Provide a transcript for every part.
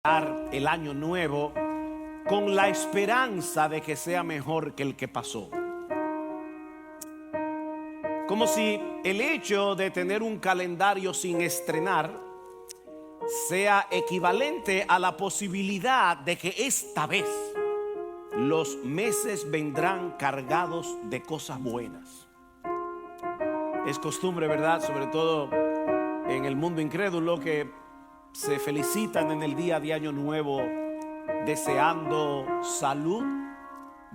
el año nuevo con la esperanza de que sea mejor que el que pasó. Como si el hecho de tener un calendario sin estrenar sea equivalente a la posibilidad de que esta vez los meses vendrán cargados de cosas buenas. Es costumbre, ¿verdad? Sobre todo en el mundo incrédulo, que se felicitan en el día de Año Nuevo deseando salud,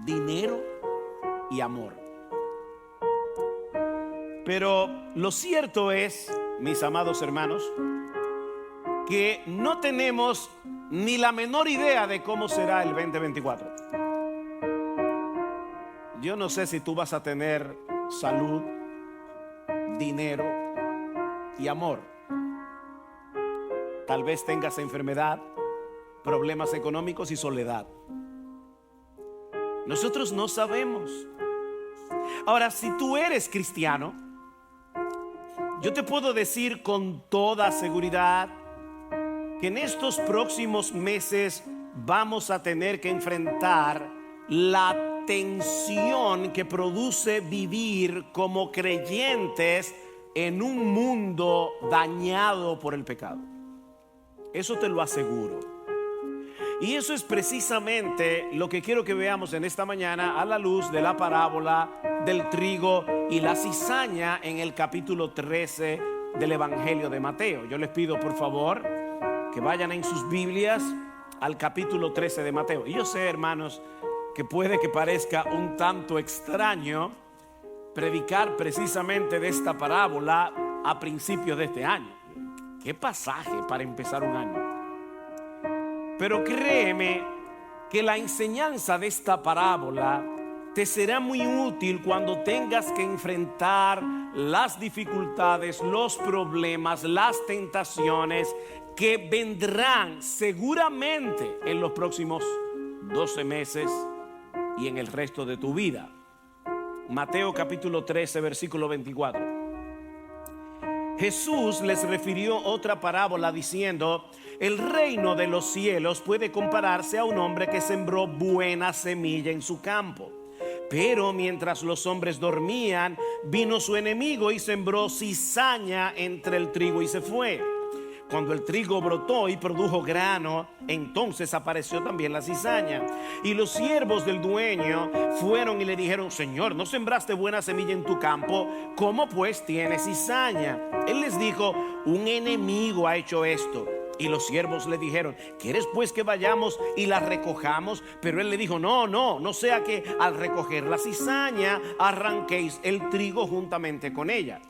dinero y amor. Pero lo cierto es, mis amados hermanos, que no tenemos ni la menor idea de cómo será el 2024. Yo no sé si tú vas a tener salud, dinero y amor. Tal vez tengas enfermedad, problemas económicos y soledad. Nosotros no sabemos. Ahora, si tú eres cristiano, yo te puedo decir con toda seguridad que en estos próximos meses vamos a tener que enfrentar la tensión que produce vivir como creyentes en un mundo dañado por el pecado. Eso te lo aseguro. Y eso es precisamente lo que quiero que veamos en esta mañana a la luz de la parábola del trigo y la cizaña en el capítulo 13 del Evangelio de Mateo. Yo les pido por favor que vayan en sus Biblias al capítulo 13 de Mateo. Y yo sé, hermanos, que puede que parezca un tanto extraño predicar precisamente de esta parábola a principios de este año. ¿Qué pasaje para empezar un año? Pero créeme que la enseñanza de esta parábola te será muy útil cuando tengas que enfrentar las dificultades, los problemas, las tentaciones que vendrán seguramente en los próximos 12 meses y en el resto de tu vida. Mateo capítulo 13, versículo 24. Jesús les refirió otra parábola diciendo: el reino de los cielos puede compararse a un hombre que sembró buena semilla en su campo. Pero mientras los hombres dormían, vino su enemigo y sembró cizaña entre el trigo y se fue. Cuando el trigo brotó y produjo grano, entonces apareció también la cizaña. Y los siervos del dueño fueron y le dijeron: Señor, ¿no sembraste buena semilla en tu campo? ¿Cómo pues tienes cizaña? Él les dijo: un enemigo ha hecho esto. Y los siervos le dijeron: ¿quieres pues que vayamos y la recojamos? Pero él le dijo: no sea que al recoger la cizaña arranquéis el trigo juntamente con ella.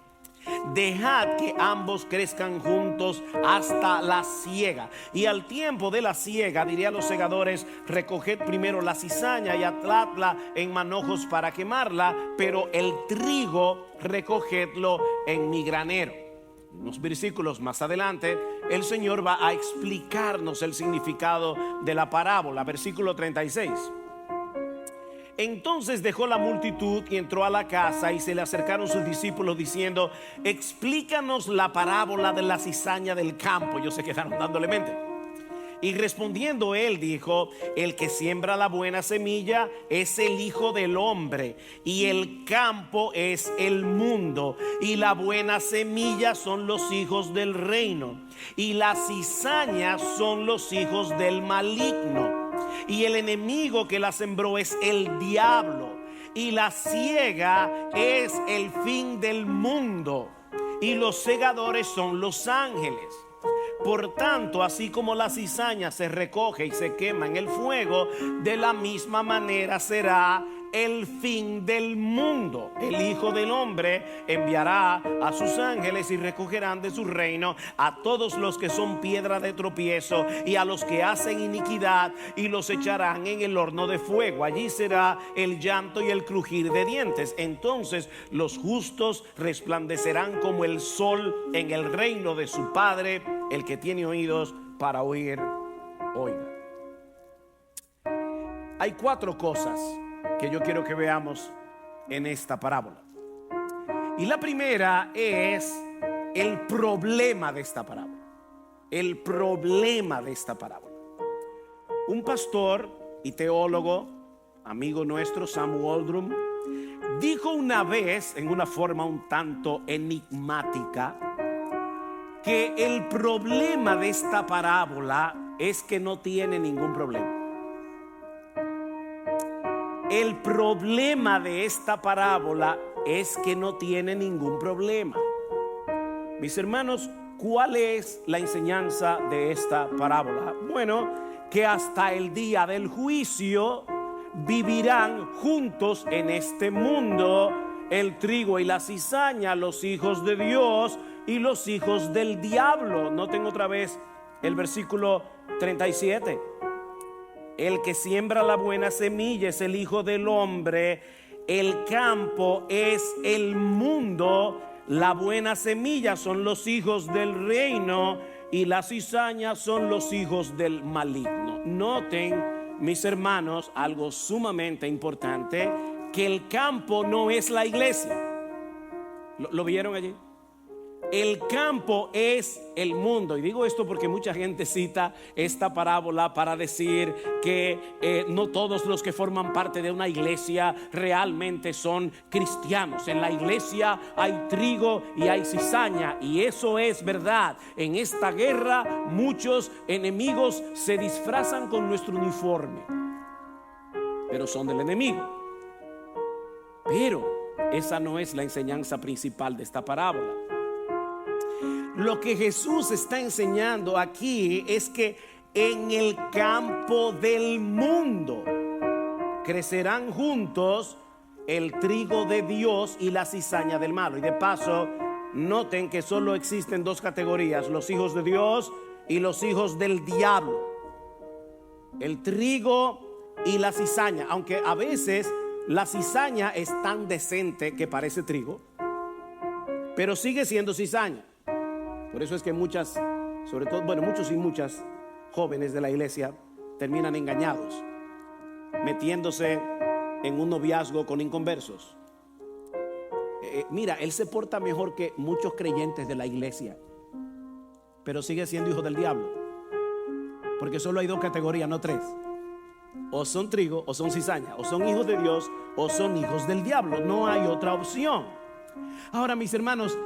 Dejad que ambos crezcan juntos hasta la siega. Y al tiempo de la siega diré a los segadores: recoged primero la cizaña y atadla en manojos para quemarla, pero el trigo recogedlo en mi granero. Unos versículos más adelante, el Señor va a explicarnos el significado de la parábola. Versículo 36. Entonces dejó la multitud y entró a la casa, y se le acercaron sus discípulos diciendo: explícanos la parábola de la cizaña del campo. Ellos se quedaron dándole mente. Y respondiendo él dijo: el que siembra la buena semilla es el Hijo del Hombre, y el campo es el mundo, y la buena semilla son los hijos del reino, y la cizaña son los hijos del maligno. Y el enemigo que la sembró es el diablo, y la siega es el fin del mundo, y los segadores son los ángeles. Por tanto, así como la cizaña se recoge y se quema en el fuego, de la misma manera será el fin del mundo. El Hijo del Hombre enviará a sus ángeles y recogerán de su reino a todos los que son piedra de tropiezo y a los que hacen iniquidad, y los echarán en el horno de fuego. Allí será el llanto y el crujir de dientes. Entonces los justos resplandecerán como el sol en el reino de su Padre. El que tiene oídos para oír, oiga. Hay 4 cosas que yo quiero que veamos en esta parábola. Y la primera es el problema de esta parábola. El problema de esta parábola. Un pastor y teólogo, amigo nuestro, Sam Waldron, dijo una vez, en una forma un tanto enigmática, que el problema de esta parábola es que no tiene ningún problema. El problema de esta parábola es que no tiene ningún problema. Mis hermanos, ¿cuál es la enseñanza de esta parábola? Bueno, que hasta el día del juicio vivirán juntos en este mundo el trigo y la cizaña, los hijos de Dios y los hijos del diablo. Noten otra vez el versículo 37. El que siembra la buena semilla es el Hijo del Hombre. El campo es el mundo. La buena semilla son los hijos del reino y la cizaña son los hijos del maligno. Noten, mis hermanos, algo sumamente importante, que el campo no es la iglesia. ¿Lo vieron allí? El campo es el mundo. Y digo esto porque mucha gente cita esta parábola para decir que no todos los que forman parte de una iglesia realmente son cristianos. En la iglesia hay trigo y hay cizaña, y eso es verdad. En esta guerra muchos enemigos se disfrazan con nuestro uniforme, pero son del enemigo. Pero esa no es la enseñanza principal de esta parábola. Lo que Jesús está enseñando aquí es que en el campo del mundo crecerán juntos el trigo de Dios y la cizaña del malo. Y de paso, noten que solo existen dos categorías: los hijos de Dios y los hijos del diablo. El trigo y la cizaña, aunque a veces la cizaña es tan decente que parece trigo, pero sigue siendo cizaña. Por eso es que muchas, sobre todo, muchos y muchas jóvenes de la iglesia terminan engañados, metiéndose en un noviazgo con inconversos. Mira, él se porta mejor que muchos creyentes de la iglesia, pero sigue siendo hijo del diablo, porque solo hay dos categorías, no tres: o son trigo o son cizaña, o son hijos de Dios o son hijos del diablo. No hay otra opción. Ahora, mis hermanos,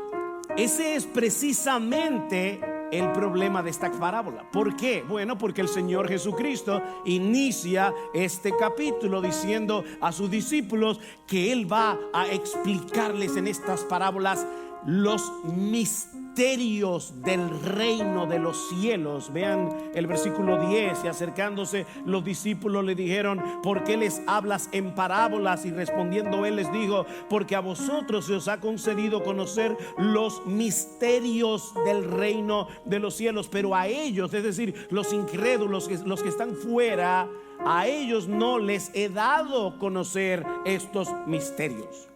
ese es precisamente el problema de esta parábola. ¿Por qué? Bueno, porque el Señor Jesucristo inicia este capítulo diciendo a sus discípulos que Él va a explicarles en estas parábolas los misterios del reino de los cielos. Vean el versículo 10. Y acercándose los discípulos le dijeron: ¿por qué les hablas en parábolas? Y respondiendo él les dijo: porque a vosotros se os ha concedido conocer los misterios del reino de los cielos, pero a ellos, es decir, los incrédulos, los que están fuera, a ellos no les he dado conocer estos misterios.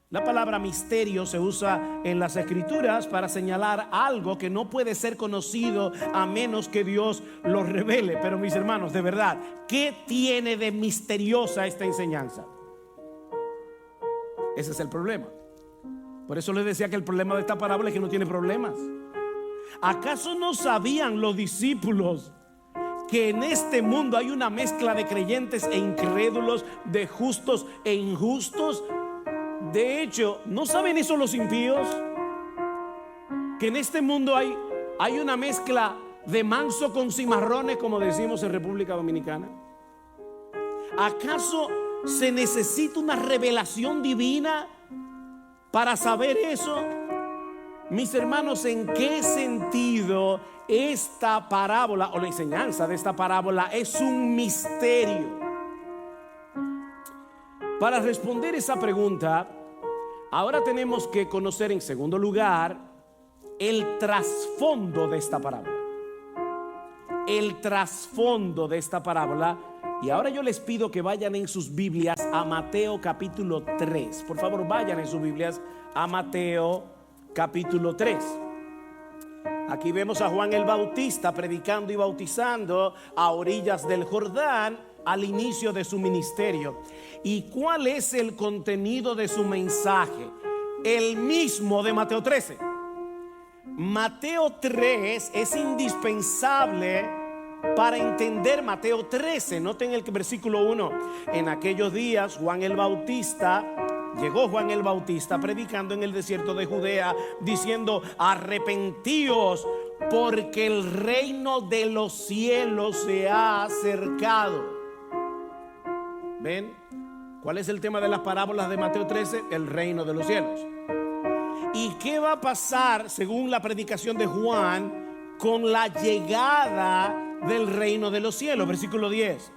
La palabra misterio se usa en las escrituras para señalar algo que no puede ser conocido a menos que Dios lo revele. Pero mis hermanos, de verdad, ¿qué tiene de misteriosa esta enseñanza? Ese es el problema. Por eso les decía que el problema de esta parábola es que no tiene problemas. ¿Acaso no sabían los discípulos que en este mundo hay una mezcla de creyentes e incrédulos, de justos e injustos? De hecho, ¿no saben eso los impíos? Que en este mundo hay una mezcla de manso con cimarrones, como decimos en República Dominicana. ¿Acaso se necesita una revelación divina para saber eso? Mis hermanos, ¿en qué sentido esta parábola o la enseñanza de esta parábola es un misterio? Para responder esa pregunta, ahora tenemos que conocer en segundo lugar el trasfondo de esta parábola. El trasfondo de esta parábola. Y ahora yo les pido que vayan en sus Biblias a Mateo capítulo 3. Por favor, vayan en sus Biblias a Mateo capítulo 3. Aquí vemos a Juan el Bautista predicando y bautizando a orillas del Jordán al inicio de su ministerio. ¿Y cuál es el contenido de su mensaje? El mismo de Mateo 13. Mateo 3 es indispensable para entender Mateo 13. Noten el versículo 1. En aquellos días llegó Juan el Bautista predicando en el desierto de Judea, diciendo: arrepentíos, porque el reino de los cielos se ha acercado. ¿Ven? ¿Cuál es el tema de las parábolas de Mateo 13? El reino de los cielos. ¿Y qué va a pasar, según la predicación de Juan, con la llegada del reino de los cielos? Versículo 10.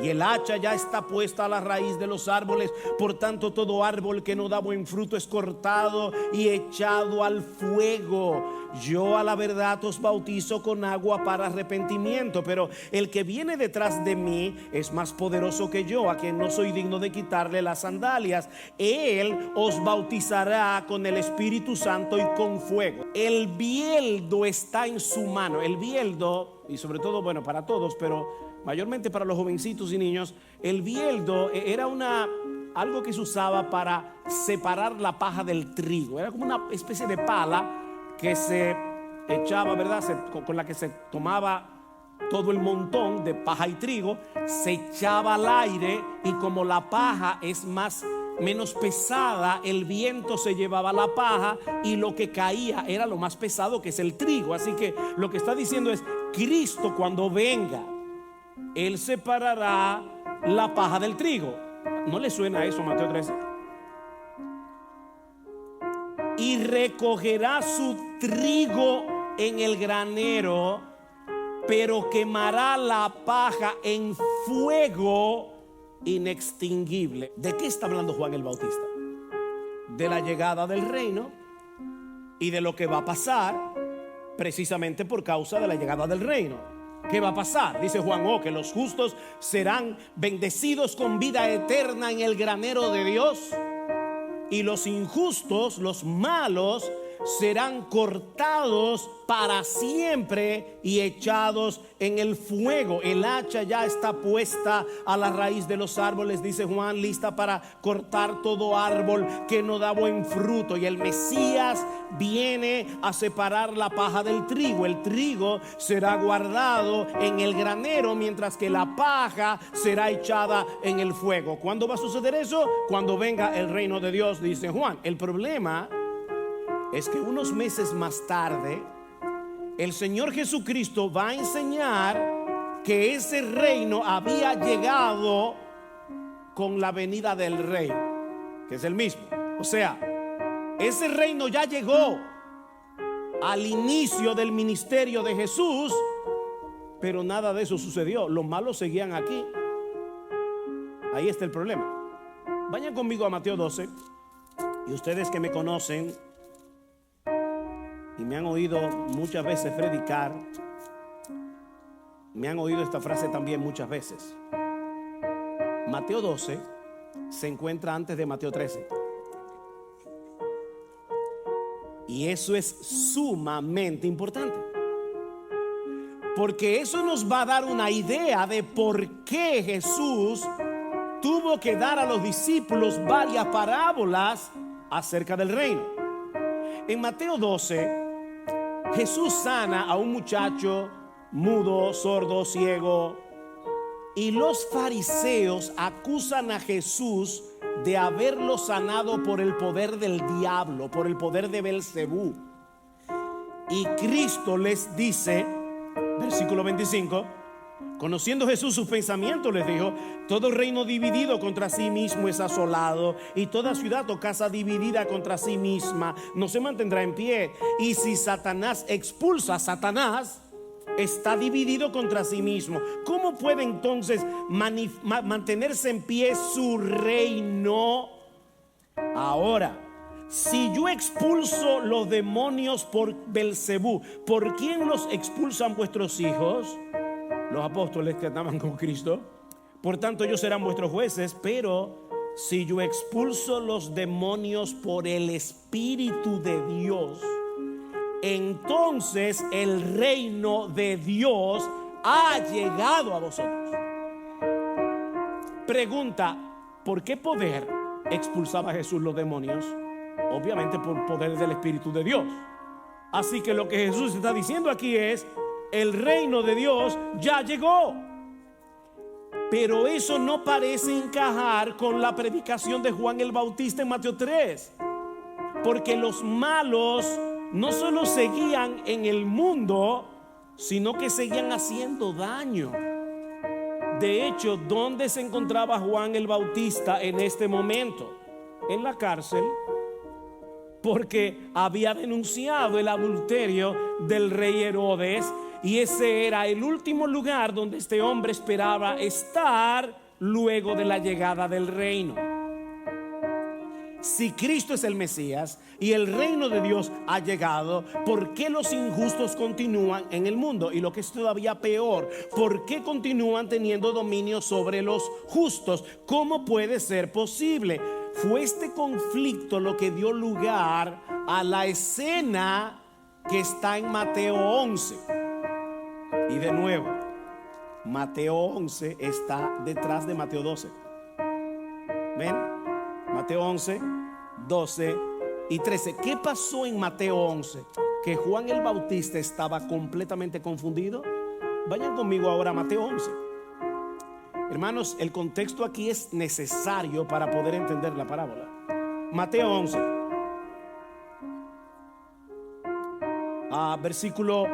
Y el hacha ya está puesta a la raíz de los árboles. Por tanto, todo árbol que no da buen fruto es cortado y echado al fuego. Yo a la verdad os bautizo con agua para arrepentimiento, pero el que viene detrás de mí es más poderoso que yo, a quien no soy digno de quitarle las sandalias. Él os bautizará con el Espíritu Santo y con fuego. El bieldo está en su mano. El bieldo, y sobre todo, bueno, para todos, pero mayormente para los jovencitos y niños, el bieldo era algo que se usaba para separar la paja del trigo. Era como una especie de pala que se echaba, ¿verdad? Con la que se tomaba todo el montón de paja y trigo, se echaba al aire, y como la paja es menos pesada, el viento se llevaba la paja y lo que caía era lo más pesado, que es el trigo. Así que lo que está diciendo es: Cristo, cuando venga, Él separará la paja del trigo. ¿No le suena eso, Mateo 13? Y recogerá su trigo en el granero, pero quemará la paja en fuego inextinguible. ¿De qué está hablando Juan el Bautista? De la llegada del reino y de lo que va a pasar precisamente por causa de la llegada del reino. ¿Qué va a pasar? Dice Juan: que los justos serán bendecidos con vida eterna en el granero de Dios, y los injustos, los malos, serán cortados para siempre y echados en el fuego. El hacha ya está puesta a la raíz de los árboles, dice Juan, lista para cortar todo árbol que no da buen fruto. Y el Mesías viene a separar la paja del trigo. El trigo será guardado en el granero, mientras que la paja será echada en el fuego. ¿Cuándo va a suceder eso? Cuando venga el reino de Dios, dice Juan. El problema es que unos meses más tarde el Señor Jesucristo va a enseñar que ese reino había llegado con la venida del Rey, que es el mismo. O sea, ese reino ya llegó al inicio del ministerio de Jesús, pero nada de eso sucedió. Los malos seguían aquí. Ahí está el problema. Vayan conmigo a Mateo 12. Y ustedes que me conocen y me han oído muchas veces predicar, me han oído esta frase también muchas veces. Mateo 12 se encuentra antes de Mateo 13. Y eso es sumamente importante, porque eso nos va a dar una idea de por qué Jesús tuvo que dar a los discípulos varias parábolas acerca del reino. En Mateo 12, Jesús sana a un muchacho mudo, sordo, ciego, y los fariseos acusan a Jesús de haberlo sanado por el poder del diablo, por el poder de Belcebú. Y Cristo les dice, versículo 25, conociendo Jesús sus pensamientos, les dijo: todo reino dividido contra sí mismo es asolado, y toda ciudad o casa dividida contra sí misma no se mantendrá en pie. Y si Satanás expulsa a Satanás, está dividido contra sí mismo. ¿Cómo puede entonces mantenerse en pie su reino? Ahora, si yo expulso los demonios por Belcebú, ¿por quién los expulsan vuestros hijos? Los apóstoles que andaban con Cristo. Por tanto, ellos serán vuestros jueces. Pero si yo expulso los demonios por el Espíritu de Dios, entonces el reino de Dios ha llegado a vosotros. Pregunta: ¿por qué poder expulsaba Jesús los demonios? Obviamente por poder del Espíritu de Dios. Así que lo que Jesús está diciendo aquí es: el reino de Dios ya llegó. Pero eso no parece encajar con la predicación de Juan el Bautista en Mateo 3. Porque los malos no solo seguían en el mundo, sino que seguían haciendo daño. De hecho, ¿dónde se encontraba Juan el Bautista en este momento? En la cárcel, porque había denunciado el adulterio del rey Herodes, y ese era el último lugar donde este hombre esperaba estar luego de la llegada del reino. Si Cristo es el Mesías y el reino de Dios ha llegado, ¿por qué los injustos continúan en el mundo? Y lo que es todavía peor, ¿por qué continúan teniendo dominio sobre los justos? ¿Cómo puede ser posible? Fue este conflicto lo que dio lugar a la escena que está en Mateo 11. Y de nuevo, Mateo 11 está detrás de Mateo 12. ¿Ven? Mateo 11, 12 y 13. ¿Qué pasó en Mateo 11? Que Juan el Bautista estaba completamente confundido. Vayan conmigo ahora a Mateo 11. Hermanos, el contexto aquí es necesario para poder entender la parábola. Mateo 11, versículo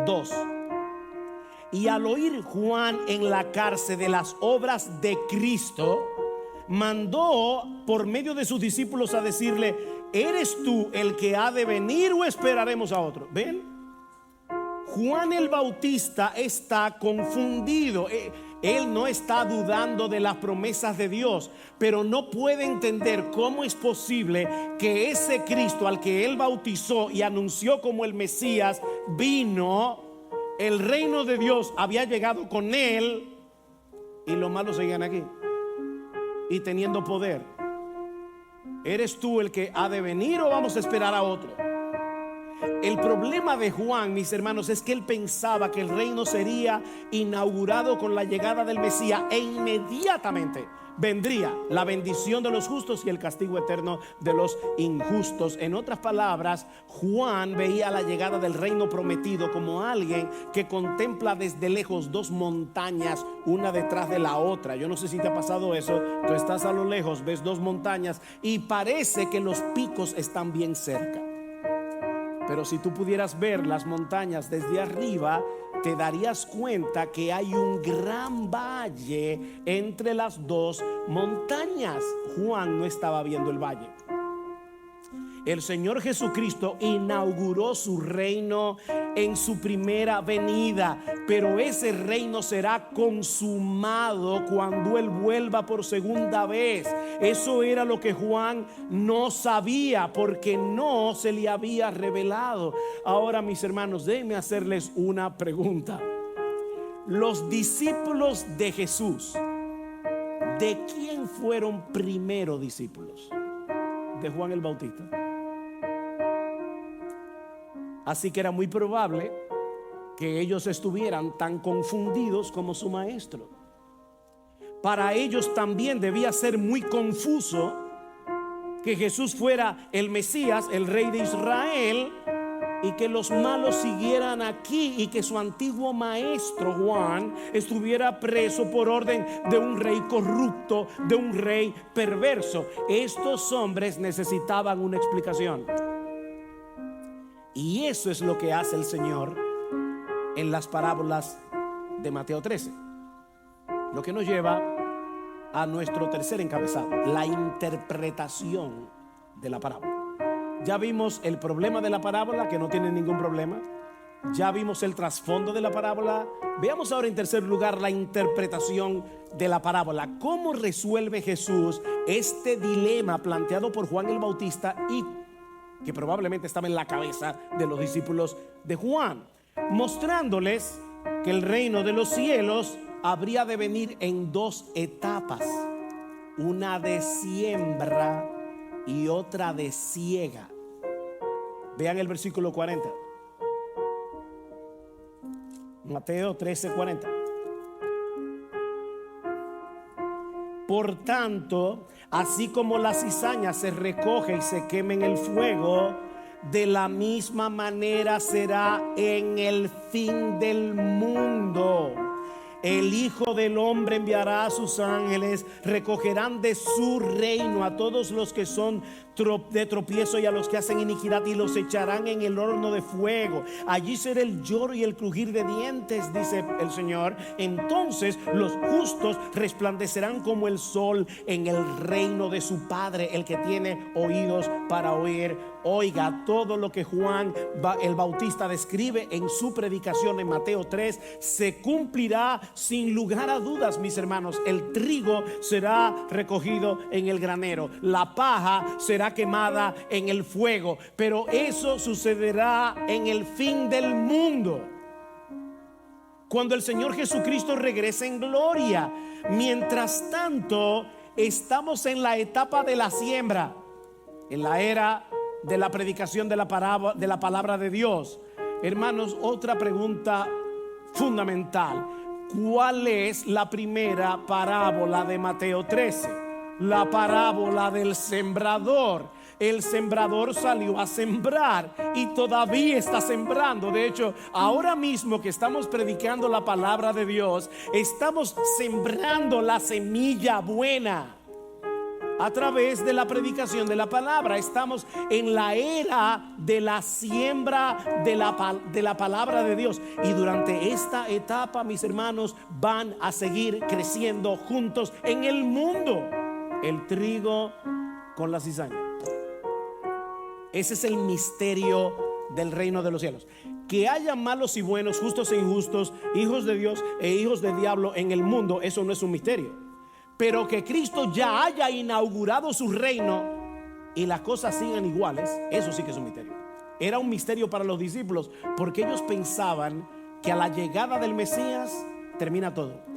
2. Y al oír Juan en la cárcel de las obras de Cristo, mandó por medio de sus discípulos a decirle: ¿eres tú el que ha de venir o esperaremos a otro? ¿Ven? Juan el Bautista está confundido. Él no está dudando de las promesas de Dios, pero no puede entender cómo es posible que ese Cristo al que él bautizó y anunció como el Mesías vino, el reino de Dios había llegado con él, y los malos seguían aquí y teniendo poder. ¿Eres tú el que ha de venir o vamos a esperar a otro? El problema de Juan, mis hermanos, es que él pensaba que el reino sería inaugurado con la llegada del Mesías e inmediatamente vendría la bendición de los justos y el castigo eterno de los injustos. En otras palabras, Juan veía la llegada del reino prometido como alguien que contempla desde lejos dos montañas, una detrás de la otra. Yo no sé si te ha pasado eso. Tú estás a lo lejos, ves dos montañas y parece que los picos están bien cerca. Pero si tú pudieras ver las montañas desde arriba, te darías cuenta que hay un gran valle entre las dos montañas. Juan no estaba viendo el valle. El Señor Jesucristo inauguró su reino en su primera venida, pero ese reino será consumado cuando Él vuelva por segunda vez. Eso era lo que Juan no sabía, porque no se le había revelado. Ahora, mis hermanos, déjenme hacerles una pregunta. Los discípulos de Jesús, ¿de quién fueron primero discípulos? De Juan el Bautista. Así que era muy probable que ellos estuvieran tan confundidos como su maestro. Para ellos también debía ser muy confuso que Jesús fuera el Mesías, el rey de Israel, y que los malos siguieran aquí, y que su antiguo maestro Juan estuviera preso por orden de un rey corrupto, de un rey perverso. Estos hombres necesitaban una explicación. Y eso es lo que hace el Señor en las parábolas de Mateo 13. Lo que nos lleva a nuestro tercer encabezado: la interpretación de la parábola. Ya vimos el problema de la parábola, que no tiene ningún problema. Ya vimos el trasfondo de la parábola. Veamos ahora en tercer lugar la interpretación de la parábola. ¿Cómo resuelve Jesús este dilema planteado por Juan el Bautista y que probablemente estaba en la cabeza de los discípulos de Juan? Mostrándoles que el reino de los cielos habría de venir en dos etapas: una de siembra y otra de siega. Vean el versículo 40. Mateo 13:40. Por tanto, así como la cizaña se recoge y se quema en el fuego, de la misma manera será en el fin del mundo. El Hijo del Hombre enviará a sus ángeles, recogerán de su reino a todos los que son de tropiezo y a los que hacen iniquidad, y los echarán en el horno de fuego. Allí será el lloro y el crujir de dientes, dice el Señor. Entonces los justos resplandecerán como el sol en el reino de su Padre. El que tiene oídos para oír, oiga. Todo lo que Juan el Bautista describe en su predicación en Mateo 3 se cumplirá sin lugar a dudas, mis hermanos. El trigo será recogido en el granero, la paja será quemada en el fuego, pero eso sucederá en el fin del mundo, cuando el Señor Jesucristo regrese en gloria. Mientras tanto, estamos en la etapa de la siembra, en la era de la predicación de la palabra de Dios. Hermanos, otra pregunta fundamental: ¿cuál es la primera parábola de Mateo 13? La parábola del sembrador. El sembrador salió a sembrar y todavía está sembrando. De hecho, ahora mismo que estamos predicando la palabra de Dios, estamos sembrando la semilla buena a través de la predicación de la palabra. Estamos en la era de la siembra de la palabra de Dios, y durante esta etapa, mis hermanos, van a seguir creciendo juntos en el mundo el trigo con la cizaña. Ese es el misterio del reino de los cielos. Que haya malos y buenos, justos e injustos, hijos de Dios e hijos del diablo en el mundo, eso no es un misterio. Pero que Cristo ya haya inaugurado su reino y las cosas sigan iguales, eso sí que es un misterio. Era un misterio para los discípulos, porque ellos pensaban que a la llegada del Mesías termina todo.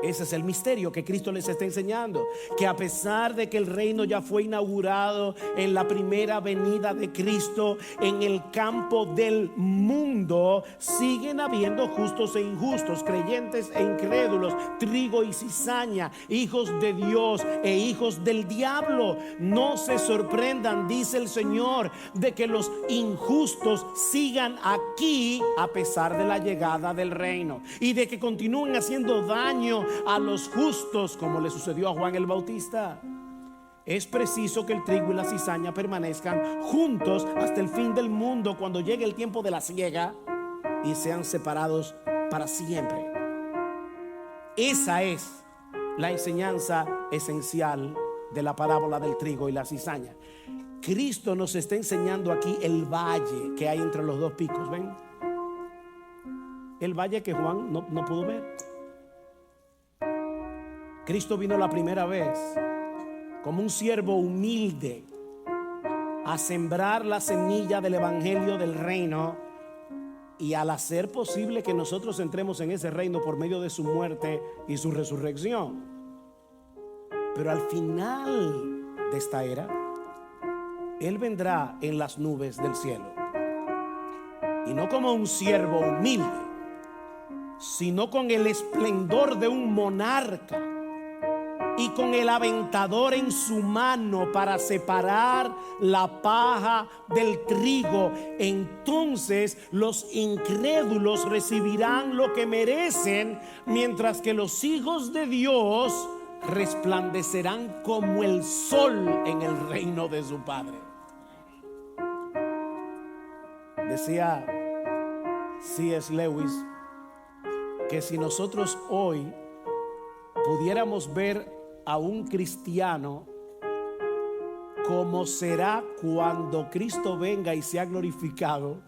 Ese es el misterio que Cristo les está enseñando, que a pesar de que el reino ya fue inaugurado en la primera venida de Cristo, en el campo del mundo siguen habiendo justos e injustos, creyentes e incrédulos, trigo y cizaña, hijos de Dios e hijos del diablo. No se sorprendan, dice el Señor, de que los injustos sigan aquí a pesar de la llegada del reino, y de que continúen haciendo daño a los justos, como le sucedió a Juan el Bautista. Es preciso que el trigo y la cizaña permanezcan juntos hasta el fin del mundo, cuando llegue el tiempo de la siega, y sean separados para siempre. Esa es la enseñanza esencial de la parábola del trigo y la cizaña. Cristo nos está enseñando aquí el valle que hay entre los dos picos. ¿Ven? El valle que Juan no pudo ver. Cristo vino la primera vez como un siervo humilde a sembrar la semilla del evangelio del reino, y al hacer posible que nosotros entremos en ese reino por medio de su muerte y su resurrección. Pero al final de esta era, Él vendrá en las nubes del cielo, y no como un siervo humilde, sino con el esplendor de un monarca y con el aventador en su mano para separar la paja del trigo. Entonces los incrédulos recibirán lo que merecen, mientras que los hijos de Dios resplandecerán como el sol en el reino de su Padre. Decía C.S. Lewis que si nosotros hoy pudiéramos ver a un cristiano como será cuando Cristo venga y sea glorificado,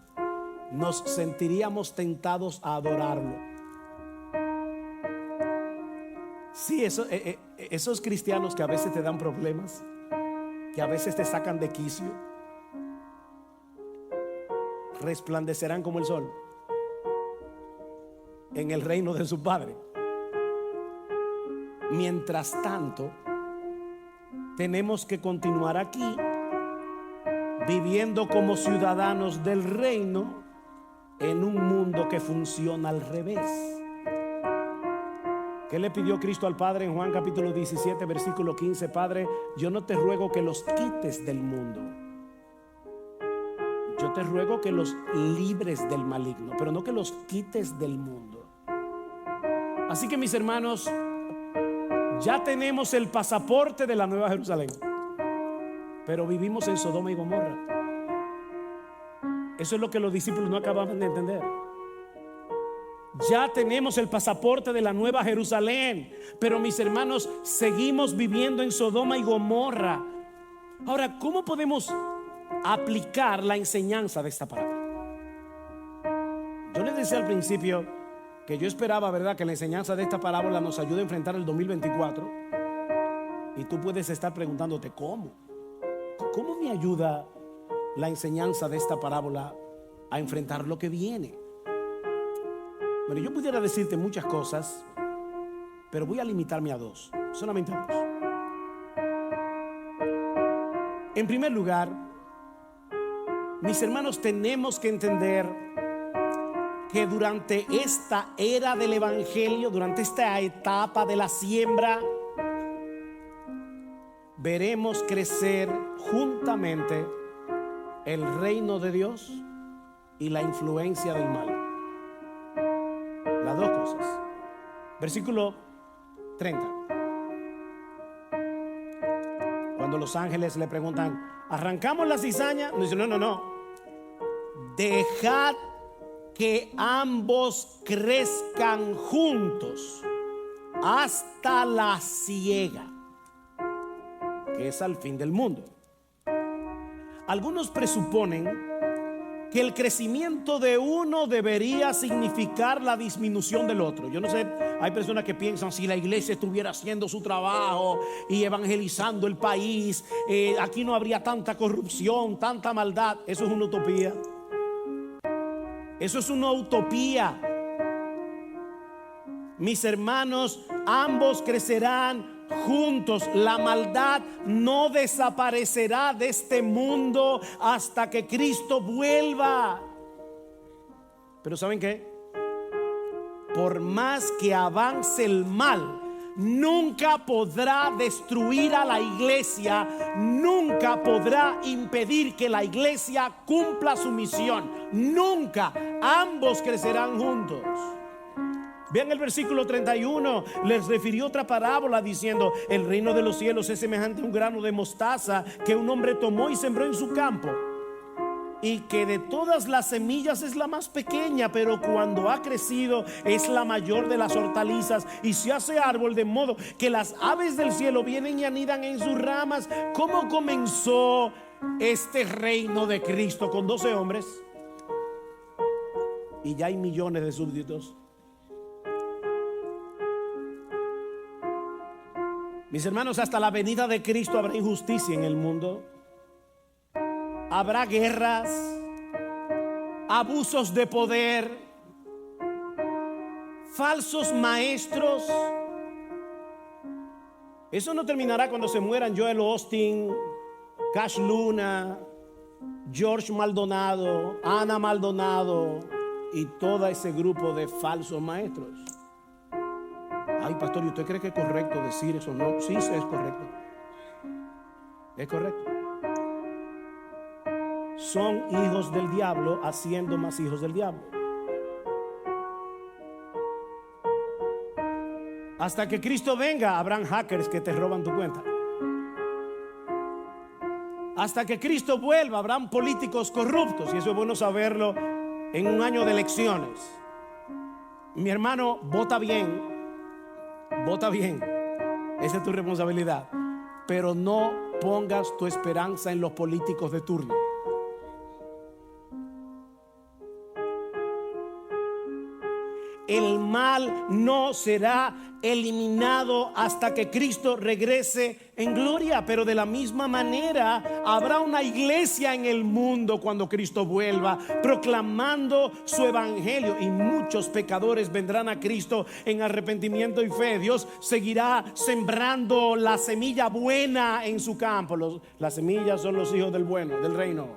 nos sentiríamos tentados a adorarlo. Sí, esos cristianos que a veces te dan problemas, que a veces te sacan de quicio, resplandecerán como el sol en el reino de su Padre. Mientras tanto, tenemos que continuar aquí, viviendo como ciudadanos del reino en un mundo que funciona al revés. ¿Qué le pidió Cristo al Padre en Juan capítulo 17 versículo 15? Padre, yo no te ruego que los quites del mundo, te ruego que los libres del maligno, pero no que los quites del mundo. Así que, mis hermanos, ya tenemos el pasaporte de la Nueva Jerusalén, pero vivimos en Sodoma y Gomorra. Eso es lo que los discípulos no acababan de entender. Ya tenemos el pasaporte de la Nueva Jerusalén, pero, mis hermanos, seguimos viviendo en Sodoma y Gomorra. Ahora, ¿cómo podemos aplicar la enseñanza de esta parábola? Yo les decía al principio que yo esperaba, ¿verdad?, que la enseñanza de esta parábola nos ayude a enfrentar el 2024. Y tú puedes estar preguntándote, ¿cómo me ayuda la enseñanza de esta parábola a enfrentar lo que viene? Bueno, yo pudiera decirte muchas cosas, pero voy a limitarme a dos, solamente a dos. En primer lugar, mis hermanos, tenemos que entender que durante esta era del evangelio, durante esta etapa de la siembra, veremos crecer juntamente el reino de Dios y la influencia del mal. Las dos cosas. Versículo 30. Cuando los ángeles le preguntan, ¿arrancamos la cizaña? No, dice, no. Dejad que ambos crezcan juntos hasta la siega, que es al fin del mundo. Algunos presuponen que el crecimiento de uno debería significar la disminución del otro. Yo no sé, hay personas que piensan, si la iglesia estuviera haciendo su trabajo y evangelizando el país, aquí no habría tanta corrupción, tanta maldad. Eso es una utopía. Eso es una utopía. Mis hermanos, ambos crecerán juntos. La maldad no desaparecerá de este mundo hasta que Cristo vuelva. Pero ¿saben qué? Por más que avance el mal, nunca podrá destruir a la iglesia, nunca podrá impedir que la iglesia cumpla su misión. Nunca. Ambos crecerán juntos. Vean el versículo 31, les refirió otra parábola diciendo, el reino de los cielos es semejante a un grano de mostaza que un hombre tomó y sembró en su campo, y que de todas las semillas es la más pequeña, pero cuando ha crecido es la mayor de las hortalizas y se hace árbol, de modo que las aves del cielo vienen y anidan en sus ramas. ¿Cómo comenzó este reino de Cristo? Con 12 hombres, y ya hay millones de súbditos. Mis hermanos, hasta la venida de Cristo habrá injusticia en el mundo. Habrá guerras, abusos de poder, falsos maestros. Eso no terminará cuando se mueran Joel Osteen, Cash Luna, George Maldonado, Ana Maldonado y todo ese grupo de falsos maestros. Ay, pastor, ¿y usted cree que es correcto decir eso? No, sí, es correcto. Es correcto. Son hijos del diablo haciendo más hijos del diablo. Hasta que Cristo venga, habrán hackers que te roban tu cuenta. Hasta que Cristo vuelva, habrán políticos corruptos. Y eso es bueno saberlo en un año de elecciones. Mi hermano, vota bien. Vota bien, esa es tu responsabilidad, pero no pongas tu esperanza en los políticos de turno. El mal no será eliminado hasta que Cristo regrese en gloria, pero de la misma manera habrá una iglesia en el mundo cuando Cristo vuelva, proclamando su evangelio, y muchos pecadores vendrán a Cristo en arrepentimiento y fe. Dios seguirá sembrando la semilla buena en su campo. Las semillas son los hijos del bueno, del reino.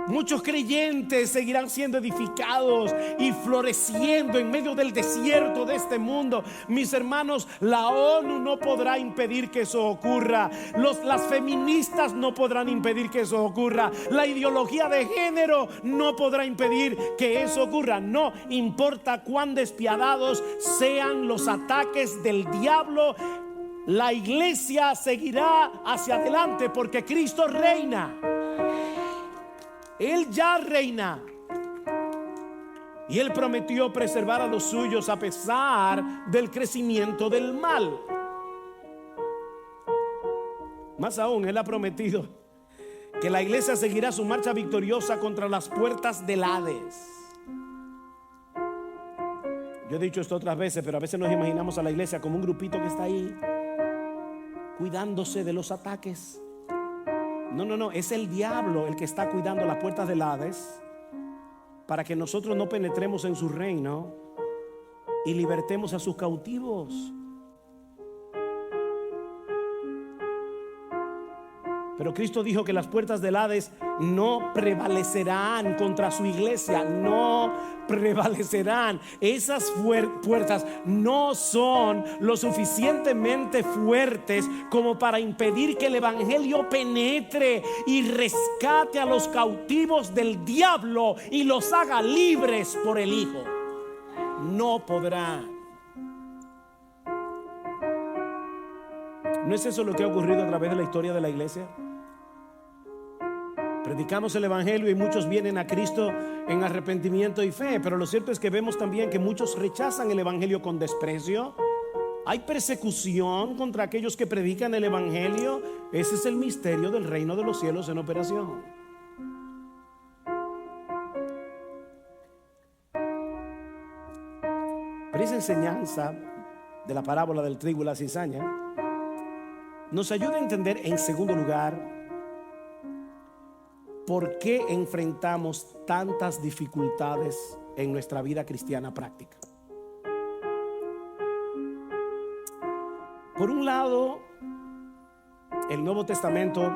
Muchos creyentes seguirán siendo edificados y floreciendo en medio del desierto de este mundo. Mis hermanos, la ONU no podrá impedir que eso ocurra. Las feministas no podrán impedir que eso ocurra. La ideología de género no podrá impedir que eso ocurra. No importa cuán despiadados sean los ataques del diablo, la iglesia seguirá hacia adelante porque Cristo reina. Él ya reina. Y Él prometió preservar a los suyos a pesar del crecimiento del mal. Más aún, Él ha prometido que la iglesia seguirá su marcha victoriosa contra las puertas del Hades. Yo he dicho esto otras veces, pero a veces nos imaginamos a la iglesia como un grupito que está ahí cuidándose de los ataques. No, es el diablo el que está cuidando las puertas del Hades para que nosotros no penetremos en su reino y libertemos a sus cautivos. Pero Cristo dijo que las puertas del Hades no prevalecerán contra su iglesia. No prevalecerán. Esas puertas no son lo suficientemente fuertes como para impedir que el evangelio penetre y rescate a los cautivos del diablo y los haga libres por el Hijo. No podrán. ¿No es eso lo que ha ocurrido a través de la historia de la iglesia? Predicamos el evangelio y muchos vienen a Cristo en arrepentimiento y fe, pero lo cierto es que vemos también que muchos rechazan el evangelio con desprecio. Hay persecución contra aquellos que predican el evangelio. Ese es el misterio del reino de los cielos en operación. Pero esa enseñanza de la parábola del trigo y la cizaña nos ayuda a entender, en segundo lugar, por qué enfrentamos tantas dificultades en nuestra vida cristiana práctica. Por un lado, el Nuevo Testamento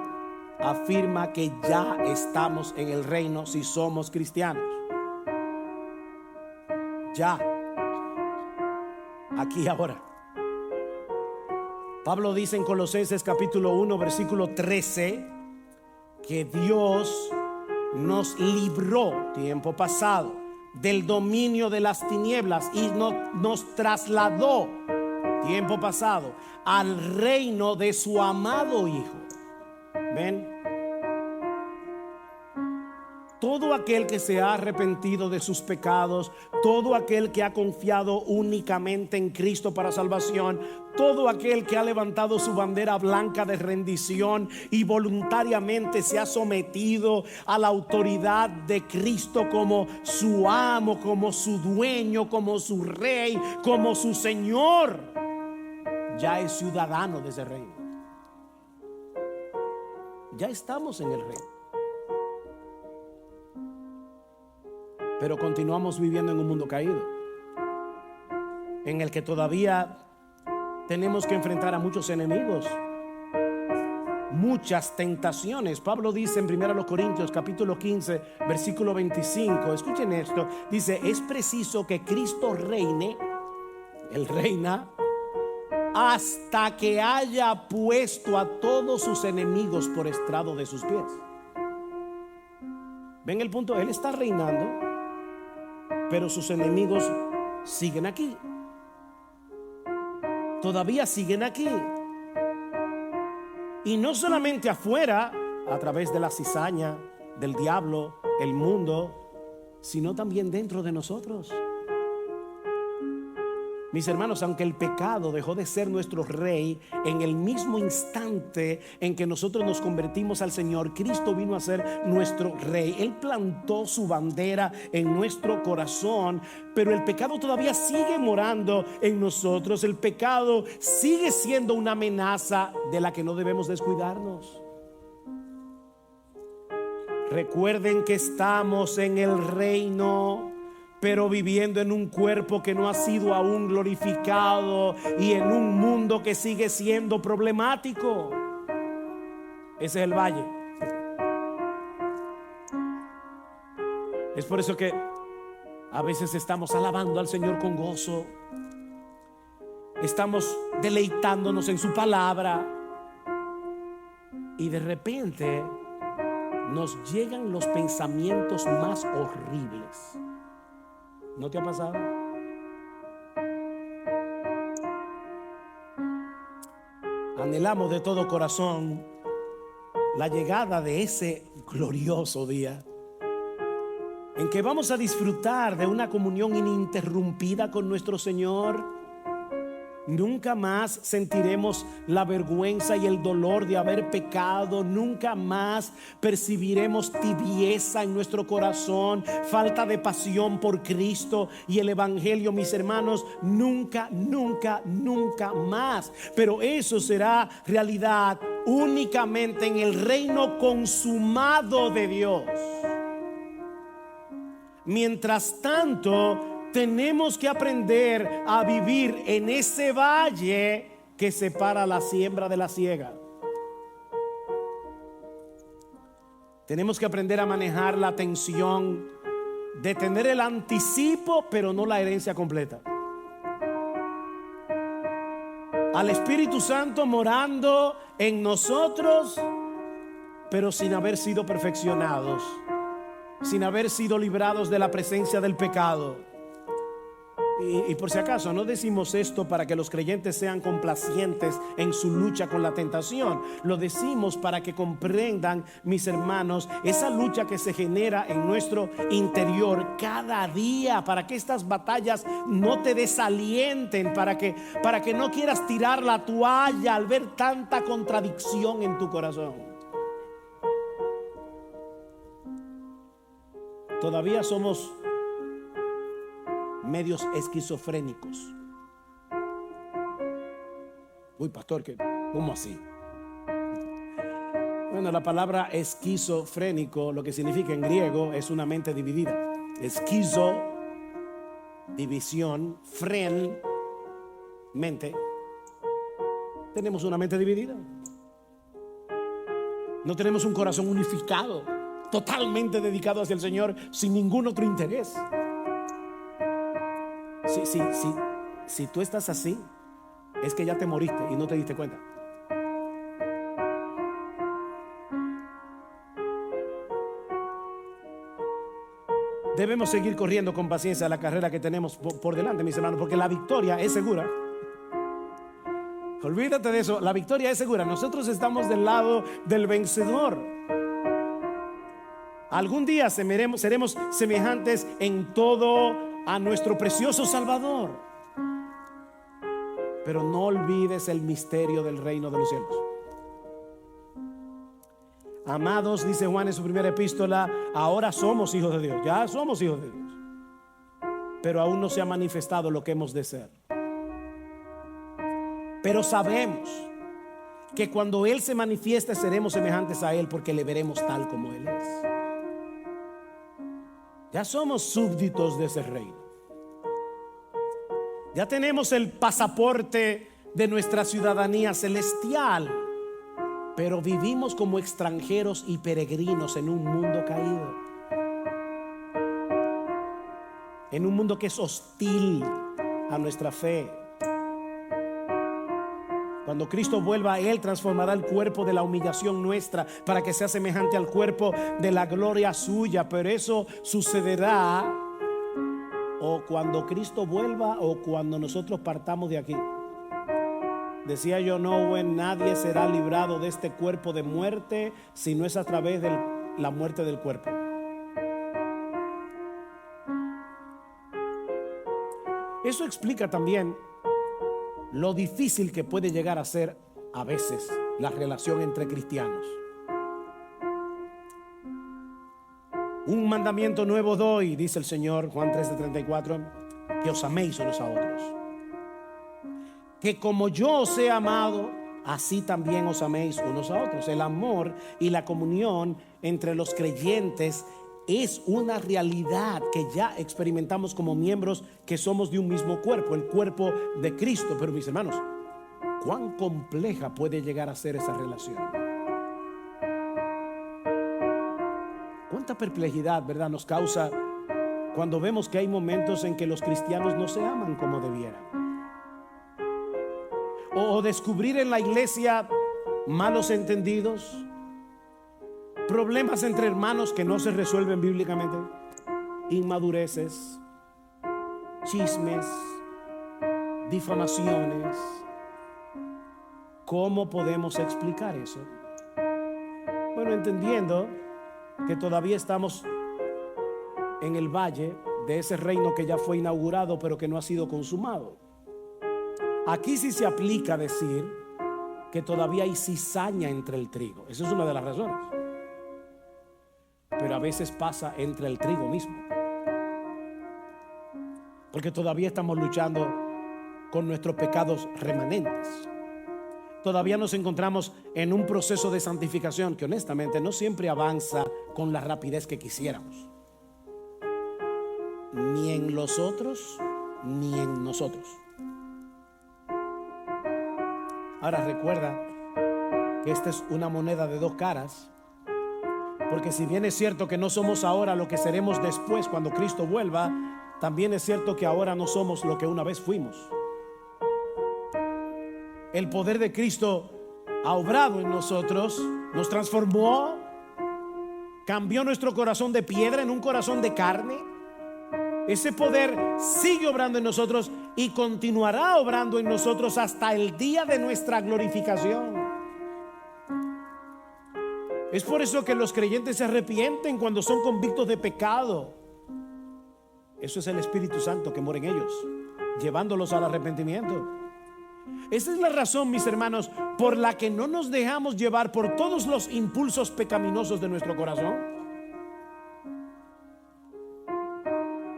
afirma que ya estamos en el reino si somos cristianos. Ya, aquí ahora. Pablo dice en Colosenses capítulo 1 versículo 13 que Dios nos libró tiempo pasado del dominio de las tinieblas y nos trasladó tiempo pasado al reino de su amado Hijo. ¿Ven? Todo aquel que se ha arrepentido de sus pecados, todo aquel que ha confiado únicamente en Cristo para salvación, todo aquel que ha levantado su bandera blanca de rendición y voluntariamente se ha sometido a la autoridad de Cristo como su amo, como su dueño, como su rey, como su Señor, ya es ciudadano de ese reino. Ya estamos en el reino. Pero continuamos viviendo en un mundo caído, en el que todavía tenemos que enfrentar a muchos enemigos, muchas tentaciones. Pablo dice en 1 Corintios capítulo 15 versículo 25, escuchen esto, dice: es preciso que Cristo reine, Él reina, hasta que haya puesto a todos sus enemigos por estrado de sus pies. ¿Ven el punto? Él está reinando, pero sus enemigos siguen aquí. Todavía siguen aquí. Y no solamente afuera, a través de la cizaña, del diablo, el mundo, sino también dentro de nosotros. Mis hermanos, aunque el pecado dejó de ser nuestro rey, en el mismo instante en que nosotros nos convertimos al Señor, Cristo vino a ser nuestro rey. Él plantó su bandera en nuestro corazón, pero el pecado todavía sigue morando en nosotros. El pecado sigue siendo una amenaza de la que no debemos descuidarnos. Recuerden que estamos en el reino, pero viviendo en un cuerpo que no ha sido aún glorificado y en un mundo que sigue siendo problemático. Ese es el valle. Es por eso que a veces estamos alabando al Señor con gozo, estamos deleitándonos en su palabra, y de repente nos llegan los pensamientos más horribles. ¿No te ha pasado? Anhelamos de todo corazón la llegada de ese glorioso día en que vamos a disfrutar de una comunión ininterrumpida con nuestro Señor. Nunca más sentiremos la vergüenza y el dolor de haber pecado. Nunca más percibiremos tibieza en nuestro corazón, falta de pasión por Cristo y el Evangelio, mis hermanos. Nunca, nunca, nunca más. Pero eso será realidad únicamente en el reino consumado de Dios. Mientras tanto, tenemos que aprender a vivir en ese valle que separa la siembra de la siega. Tenemos que aprender a manejar la tensión de tener el anticipo, pero no la herencia completa. Al Espíritu Santo morando en nosotros, pero sin haber sido perfeccionados, sin haber sido librados de la presencia del pecado. Y por si acaso, no decimos esto para que los creyentes sean complacientes en su lucha con la tentación. Lo decimos para que comprendan, mis hermanos, esa lucha que se genera en nuestro interior cada día, para que estas batallas no te desalienten, para que no quieras tirar la toalla al ver tanta contradicción en tu corazón. Todavía somos medios esquizofrénicos. Uy, pastor, ¿cómo así? Bueno, la palabra esquizofrénico, lo que significa en griego, es una mente dividida. Esquizo, división, fren, mente. Tenemos una mente dividida. No tenemos un corazón unificado, totalmente dedicado hacia el Señor, sin ningún otro interés. Si tú estás así, es que ya te moriste y no te diste cuenta. Debemos seguir corriendo con paciencia la carrera que tenemos por delante, mis hermanos, porque la victoria es segura. Olvídate de eso, la victoria es segura. Nosotros estamos del lado del vencedor. Algún día seremos semejantes en todo a nuestro precioso Salvador. Pero no olvides el misterio del reino de los cielos. Amados, dice Juan en su primera epístola, ahora somos hijos de Dios. Ya somos hijos de Dios, pero aún no se ha manifestado lo que hemos de ser. Pero sabemos que cuando Él se manifieste seremos semejantes a Él, porque le veremos tal como Él es. Ya somos súbditos de ese reino. Ya tenemos el pasaporte de nuestra ciudadanía celestial, pero vivimos como extranjeros y peregrinos en un mundo caído, en un mundo que es hostil a nuestra fe. Cuando Cristo vuelva, Él transformará el cuerpo de la humillación nuestra para que sea semejante al cuerpo de la gloria suya. Pero eso sucederá o cuando Cristo vuelva o cuando nosotros partamos de aquí. Decía John Owen, nadie será librado de este cuerpo de muerte si no es a través de la muerte del cuerpo. Eso explica también lo difícil que puede llegar a ser a veces la relación entre cristianos. Un mandamiento nuevo doy, dice el Señor, Juan 13:34, que os améis unos a otros. Que como yo os he amado, así también os améis unos a otros. El amor y la comunión entre los creyentes es una realidad que ya experimentamos como miembros que somos de un mismo cuerpo, el cuerpo de Cristo. Pero mis hermanos, ¿cuán compleja puede llegar a ser esa relación? ¿Cuánta perplejidad, verdad, nos causa cuando vemos que hay momentos en que los cristianos no se aman como debieran, o descubrir en la iglesia malos entendidos, problemas entre hermanos que no se resuelven bíblicamente, inmadureces, chismes, difamaciones. ¿Cómo podemos explicar eso? Bueno, entendiendo que todavía estamos en el valle de ese reino que ya fue inaugurado pero que no ha sido consumado. Aquí sí se aplica decir que todavía hay cizaña entre el trigo. Esa es una de las razones. Pero a veces pasa entre el trigo mismo, porque todavía estamos luchando con nuestros pecados remanentes. Todavía nos encontramos en un proceso de santificación que honestamente no siempre avanza con la rapidez que quisiéramos, ni en los otros ni en nosotros. Ahora recuerda que esta es una moneda de dos caras, porque si bien es cierto que no somos ahora lo que seremos después cuando Cristo vuelva, también es cierto que ahora no somos lo que una vez fuimos. El poder de Cristo ha obrado en nosotros, nos transformó, cambió nuestro corazón de piedra en un corazón de carne. Ese poder sigue obrando en nosotros y continuará obrando en nosotros hasta el día de nuestra glorificación. Es por eso que los creyentes se arrepienten cuando son convictos de pecado. Eso es el Espíritu Santo que mora en ellos, llevándolos al arrepentimiento. Esa es la razón, mis hermanos, por la que no nos dejamos llevar por todos los impulsos pecaminosos de nuestro corazón.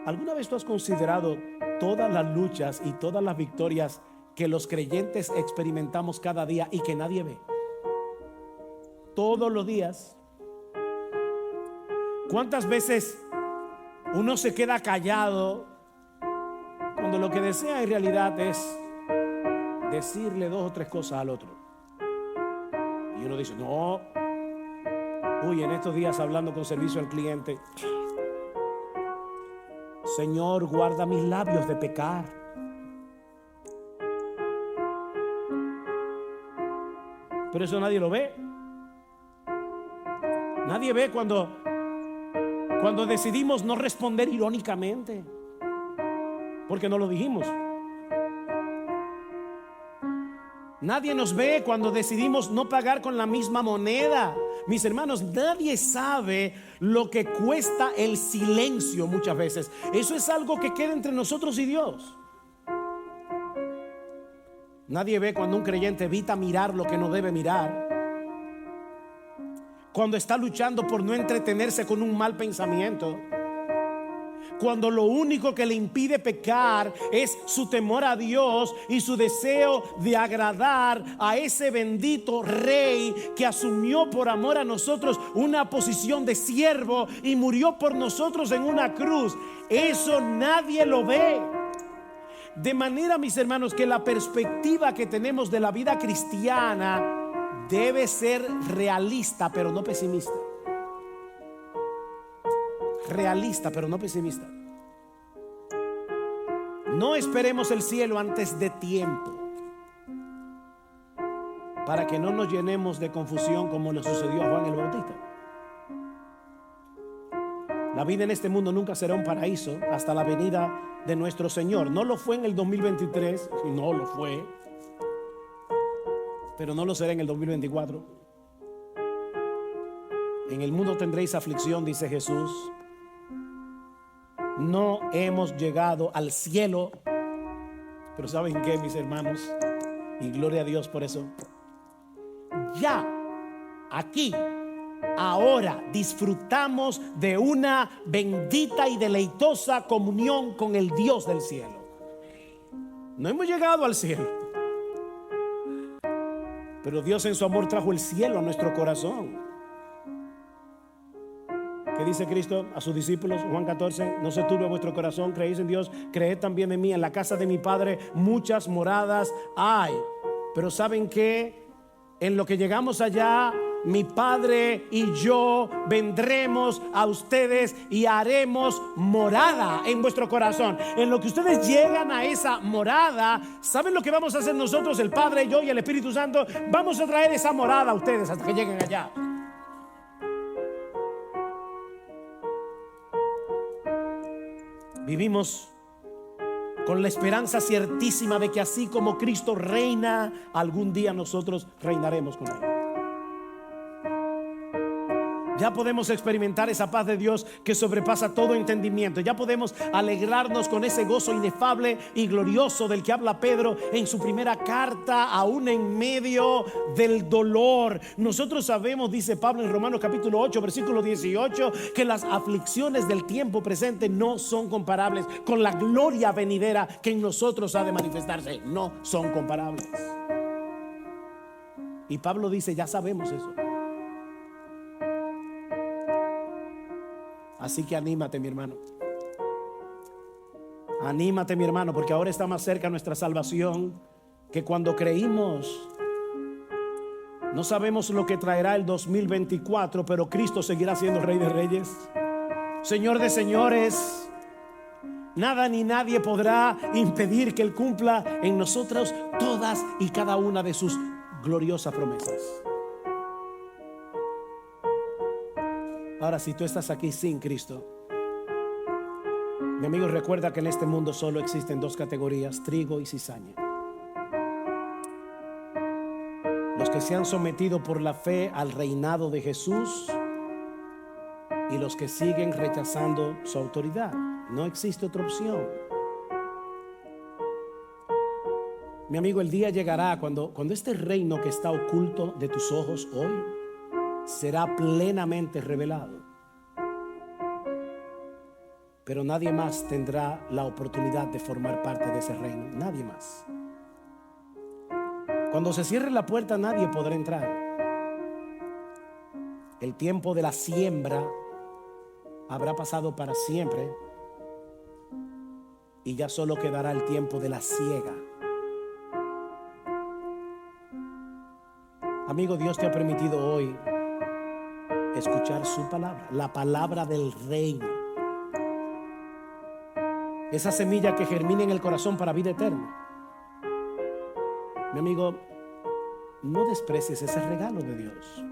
¿Alguna vez tú has considerado todas las luchas y todas las victorias que los creyentes experimentamos cada día y que nadie ve? Todos los días. ¿Cuántas veces uno se queda callado cuando lo que desea en realidad es decirle dos o tres cosas al otro? Y uno dice, no. Uy, en estos días hablando con servicio al cliente, Señor, guarda mis labios de pecar. Pero eso nadie lo ve. Nadie ve cuando decidimos no responder irónicamente, porque no lo dijimos. Nadie nos ve cuando decidimos no pagar con la misma moneda. Mis hermanos, nadie sabe lo que cuesta el silencio muchas veces. Eso es algo que queda entre nosotros y Dios. Nadie ve cuando un creyente evita mirar lo que no debe mirar, cuando está luchando por no entretenerse con un mal pensamiento, cuando lo único que le impide pecar es su temor a Dios y su deseo de agradar a ese bendito Rey que asumió por amor a nosotros una posición de siervo y murió por nosotros en una cruz. Eso nadie lo ve. De manera, mis hermanos, que la perspectiva que tenemos de la vida cristiana debe ser realista, pero no pesimista. Realista, pero no pesimista. No esperemos el cielo antes de tiempo, para que no nos llenemos de confusión como le sucedió a Juan el Bautista. La vida en este mundo nunca será un paraíso hasta la venida de nuestro Señor. No lo fue en el 2023, no lo fue, pero no lo será en el 2024. En el mundo tendréis aflicción, dice Jesús. No hemos llegado al cielo, pero ¿saben qué, mis hermanos? Y gloria a Dios por eso. Ya, aquí, ahora disfrutamos de una bendita y deleitosa comunión con el Dios del cielo. No hemos llegado al cielo, pero Dios en su amor trajo el cielo a nuestro corazón. ¿Qué dice Cristo a sus discípulos? Juan 14, no se turbe vuestro corazón, creéis en Dios, creed también en mí. En la casa de mi Padre muchas moradas hay. Pero ¿saben qué? En lo que llegamos allá, mi Padre y yo vendremos a ustedes y haremos morada en vuestro corazón. En lo que ustedes llegan a esa morada, ¿saben lo que vamos a hacer nosotros, el Padre, yo y el Espíritu Santo? Vamos a traer esa morada a ustedes hasta que lleguen allá. Vivimos con la esperanza ciertísima de que así como Cristo reina, algún día nosotros reinaremos con Él. Ya podemos experimentar esa paz de Dios que sobrepasa todo entendimiento. Ya podemos alegrarnos con ese gozo inefable y glorioso del que habla Pedro en su primera carta, aún en medio del dolor. Nosotros sabemos, dice Pablo en Romanos capítulo 8, versículo 18, que las aflicciones del tiempo presente no son comparables con la gloria venidera que en nosotros ha de manifestarse. No son comparables. Y Pablo dice, ya sabemos eso. Así que anímate, mi hermano. Anímate, mi hermano, porque ahora está más cerca nuestra salvación que cuando creímos. No sabemos lo que traerá el 2024, pero Cristo seguirá siendo Rey de Reyes, Señor de señores. Nada ni nadie podrá impedir que Él cumpla en nosotros todas y cada una de sus gloriosas promesas. Ahora, si tú estás aquí sin Cristo, mi amigo, recuerda que en este mundo solo existen dos categorías: trigo y cizaña. Los que se han sometido por la fe al reinado de Jesús y los que siguen rechazando su autoridad. No existe otra opción. Mi amigo, el día llegará cuando este reino que está oculto de tus ojos hoy será plenamente revelado. Pero nadie más tendrá la oportunidad de formar parte de ese reino. Nadie más. Cuando se cierre la puerta, nadie podrá entrar. El tiempo de la siembra habrá pasado para siempre y ya solo quedará el tiempo de la siega. Amigo, Dios te ha permitido hoy escuchar su palabra, la palabra del reino, esa semilla que germina en el corazón para vida eterna. Mi amigo, no desprecies ese regalo de Dios.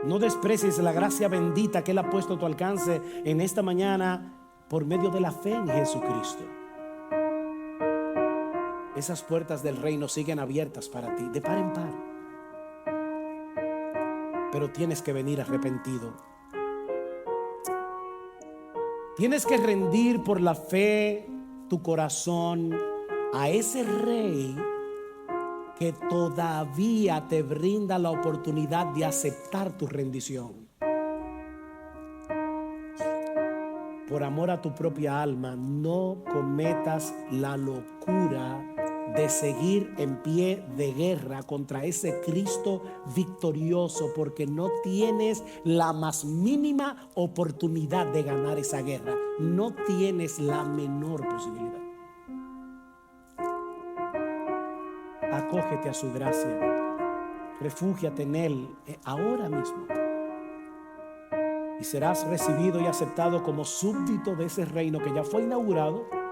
No desprecies la gracia bendita que Él ha puesto a tu alcance en esta mañana por medio de la fe en Jesucristo. Esas puertas del reino siguen abiertas para ti, de par en par. Pero tienes que venir arrepentido. Tienes que rendir por la fe tu corazón a ese Rey que todavía te brinda la oportunidad de aceptar tu rendición. Por amor a tu propia alma, no cometas la locura de seguir en pie de guerra contra ese Cristo victorioso, porque no tienes la más mínima oportunidad de ganar esa guerra. No tienes la menor posibilidad. Acógete a su gracia, refúgiate en Él ahora mismo, y serás recibido y aceptado como súbdito de ese reino que ya fue inaugurado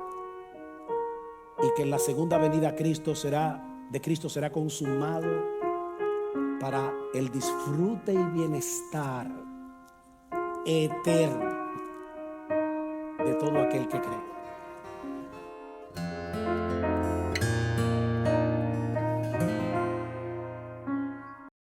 y que en la segunda venida de Cristo será consumado para el disfrute y bienestar eterno de todo aquel que cree.